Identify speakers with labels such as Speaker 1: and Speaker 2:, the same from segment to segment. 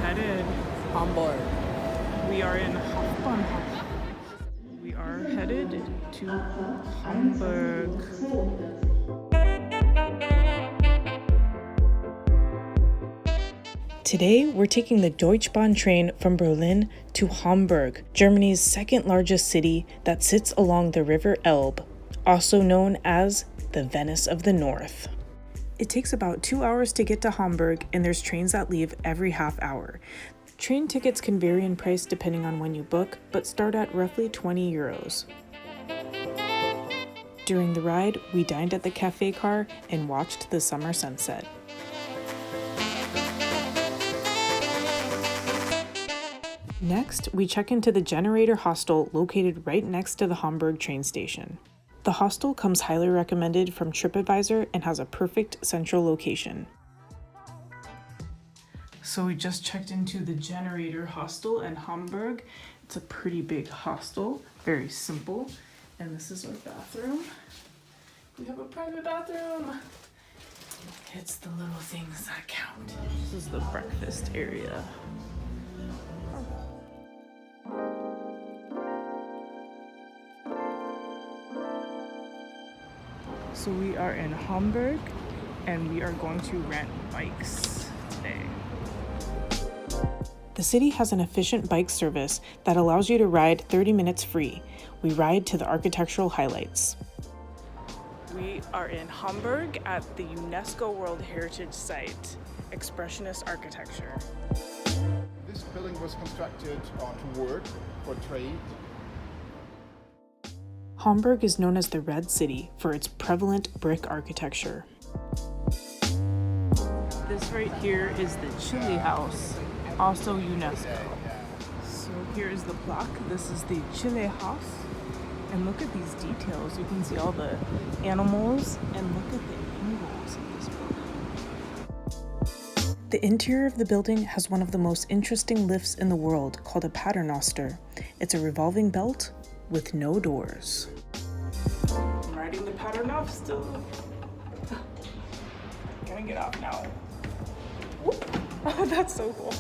Speaker 1: headed?
Speaker 2: Hamburg.
Speaker 1: We are in Hafen. We are headed to Hamburg. Today, we're taking the Deutsche Bahn train from Berlin to Hamburg, Germany's second largest city that sits along the River Elbe, also known as the Venice of the North. It takes about 2 hours to get to Hamburg, and there's trains that leave every half hour. Train tickets can vary in price depending on when you book, but start at roughly 20 euros. During the ride, we dined at the cafe car and watched the summer sunset. Next, we check into the Generator Hostel located right next to the Hamburg train station. The hostel comes highly recommended from TripAdvisor and has a perfect central location. So we just checked into the Generator Hostel in Hamburg. It's a pretty big hostel, very simple. And this is our bathroom. We have a private bathroom. It's the little things that count. This is the breakfast area. So we are in Hamburg and we are going to rent bikes today. The city has an efficient bike service that allows you to ride 30 minutes free. We ride to the architectural highlights. We are in Hamburg at the UNESCO World Heritage Site, Expressionist Architecture.
Speaker 3: This building was constructed to work for trade.
Speaker 1: Hamburg is known as the Red City for its prevalent brick architecture. This right here is the Chilehaus, also UNESCO. So here is the plaque. This is the Chilehaus. And look at these details. You can see all the animals and look at the angles of this building. The interior of the building has one of the most interesting lifts in the world called a paternoster. It's a revolving belt with no doors. I'm riding the paternoster still. Gonna get off now. Whoop. Oh, that's so cool.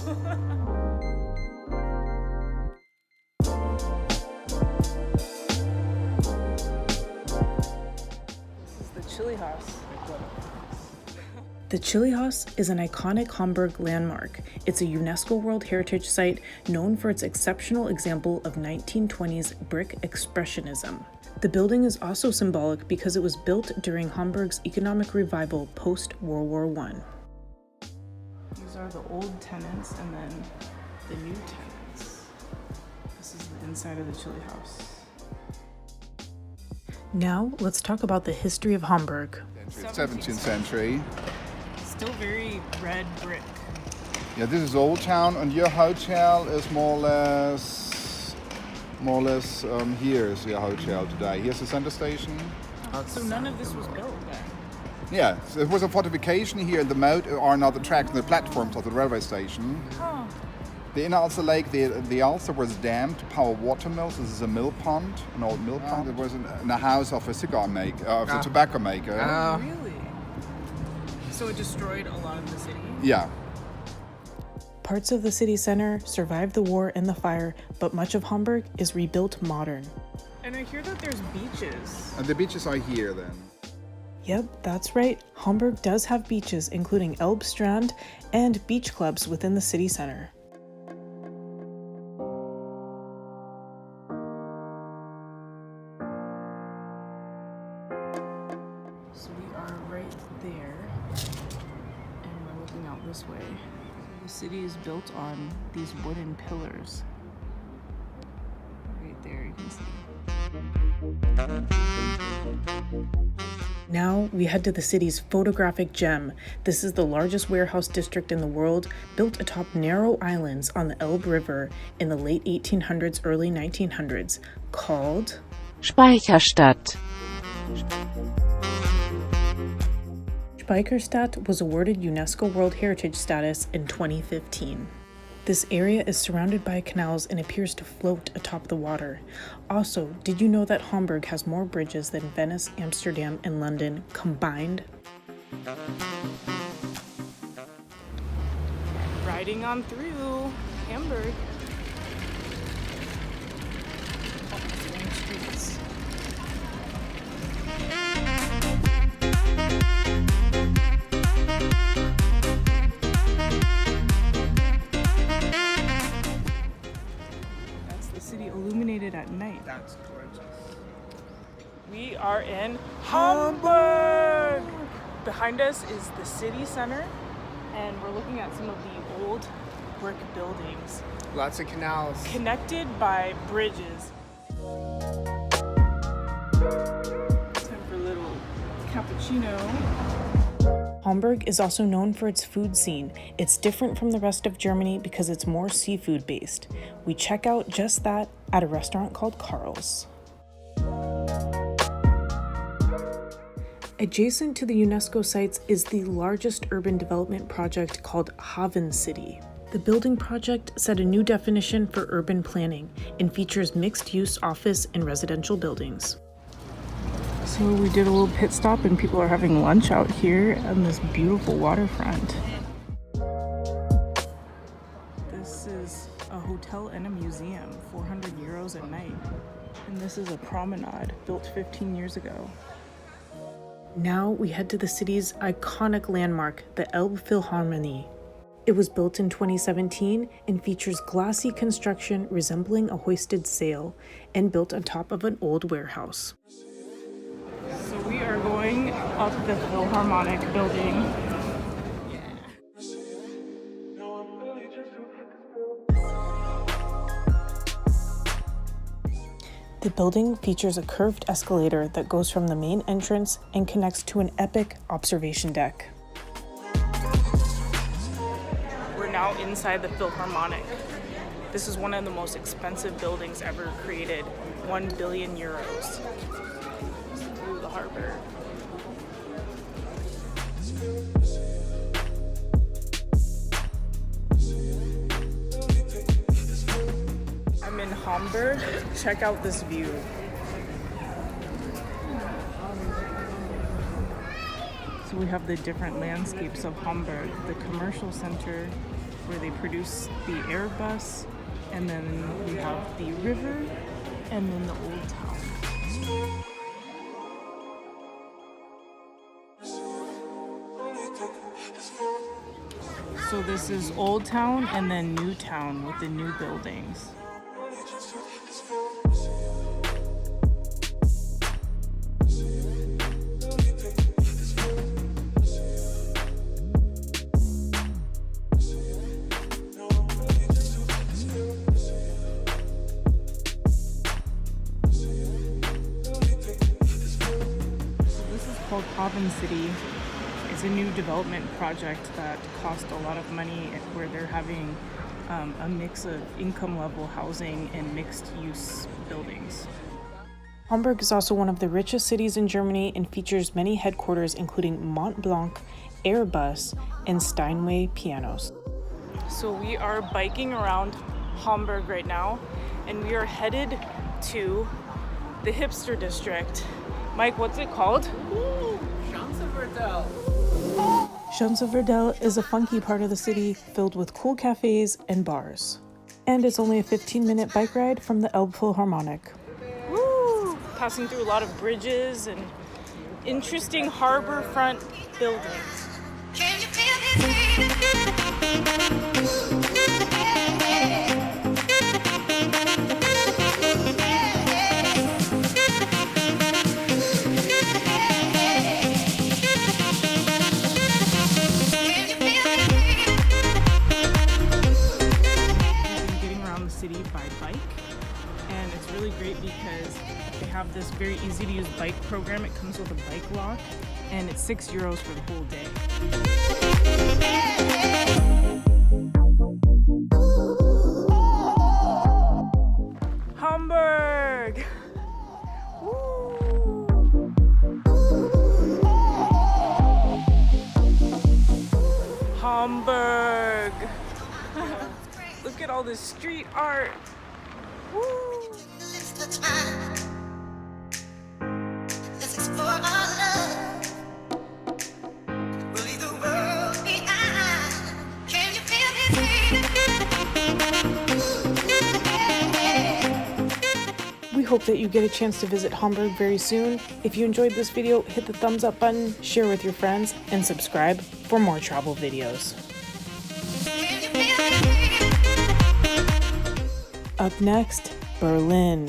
Speaker 1: This is the Chilehaus. The Chilehaus is an iconic Hamburg landmark. It's a UNESCO World Heritage Site known for its exceptional example of 1920s brick expressionism. The building is also symbolic because it was built during Hamburg's economic revival post-World War I. These are the old tenants and then the new tenants. This is the inside of the Chilehaus. Now, let's talk about the history of Hamburg.
Speaker 3: 17th century.
Speaker 1: Still very red brick.
Speaker 3: Yeah, this is Old Town, and your hotel is more or less here is your hotel today. Here's the center station.
Speaker 1: So none of this was built then?
Speaker 3: Yeah, so it was a fortification here in the moat, or not the tracks and the platforms of the railway station.
Speaker 1: Oh.
Speaker 3: The inner Ulster Lake, the Ulster was dammed to power water mills. This is a mill pond, an old mill pond. It was in the house of a cigar maker, of a tobacco maker.
Speaker 1: Really? So it destroyed a lot of the city?
Speaker 3: Yeah.
Speaker 1: Parts of the city center survived the war and the fire, but much of Hamburg is rebuilt modern. And I hear that there's beaches.
Speaker 3: And the beaches are here then.
Speaker 1: Yep, that's right. Hamburg does have beaches, including Elbstrand and beach clubs within the city center. So we are right there, and we're looking out this way. The city is built on these wooden pillars. Right there, you can see. Now we head to the city's photographic gem. This is the largest warehouse district in the world, built atop narrow islands on the Elbe River in the late 1800s, early 1900s, called
Speaker 4: Speicherstadt.
Speaker 1: Speicherstadt was awarded UNESCO World Heritage status in 2015. This area is surrounded by canals and appears to float atop the water. Also, did you know that Hamburg has more bridges than Venice, Amsterdam, and London combined? riding on through Hamburg. Streets. That's the city illuminated at night.
Speaker 2: That's gorgeous.
Speaker 1: We are in Hamburg! Behind us is the city center, and we're looking at some of the old brick buildings
Speaker 2: Lots of canals.
Speaker 1: connected by bridges. Time for a little cappuccino. Hamburg is also known for its food scene. It's different from the rest of Germany because it's more seafood based. We check out just that at a restaurant called Karl's. Adjacent to the UNESCO sites is the largest urban development project called Hafen City. The building project set a new definition for urban planning and features mixed-use office and residential buildings. So we did a little pit stop and people are having lunch out here on this beautiful waterfront. This is a hotel and a museum, 400 euros a night. And this is a promenade built 15 years ago. Now we head to the city's iconic landmark, the Elbphilharmonie. It was built in 2017 and features glassy construction resembling a hoisted sail and built on top of an old warehouse. So we are going up the Philharmonic Building. The building features a curved escalator that goes from the main entrance and connects to an epic observation deck. We're now inside the Philharmonic. This is one of the most expensive buildings ever created, 1 billion euros. Through the harbor. I'm in Hamburg. Check out this view. So we have the different landscapes of Hamburg, the commercial center where they produce the Airbus, and then we have the river, and then the old town. So this is Old Town and then New Town with the new buildings. Called Hafen City. It's a new development project that cost a lot of money where they're having a mix of income level housing and mixed use buildings. Hamburg is also one of the richest cities in Germany and features many headquarters including Mont Blanc, Airbus, and Steinway pianos. So we are biking around Hamburg right now and we are headed to the hipster district. Mike, what's it called? Schanze is a funky part of the city filled with cool cafes and bars. And it's only a 15-minute bike ride from the Elbphilharmonic. Woo! Passing through a lot of bridges and interesting harbor front buildings. Can you feel by bike, and it's really great because they have this very easy to use bike program. It comes with a bike lock and it's €6 for the whole day. Hamburg! Woo! Hamburg! Look at all this street art. Woo. Let's explore our love. We'll leave the world behind. Can you feel me? hope that you get a chance to visit Hamburg very soon. If you enjoyed this video, hit the thumbs up button, share with your friends, and subscribe for more travel videos. Up next, Berlin.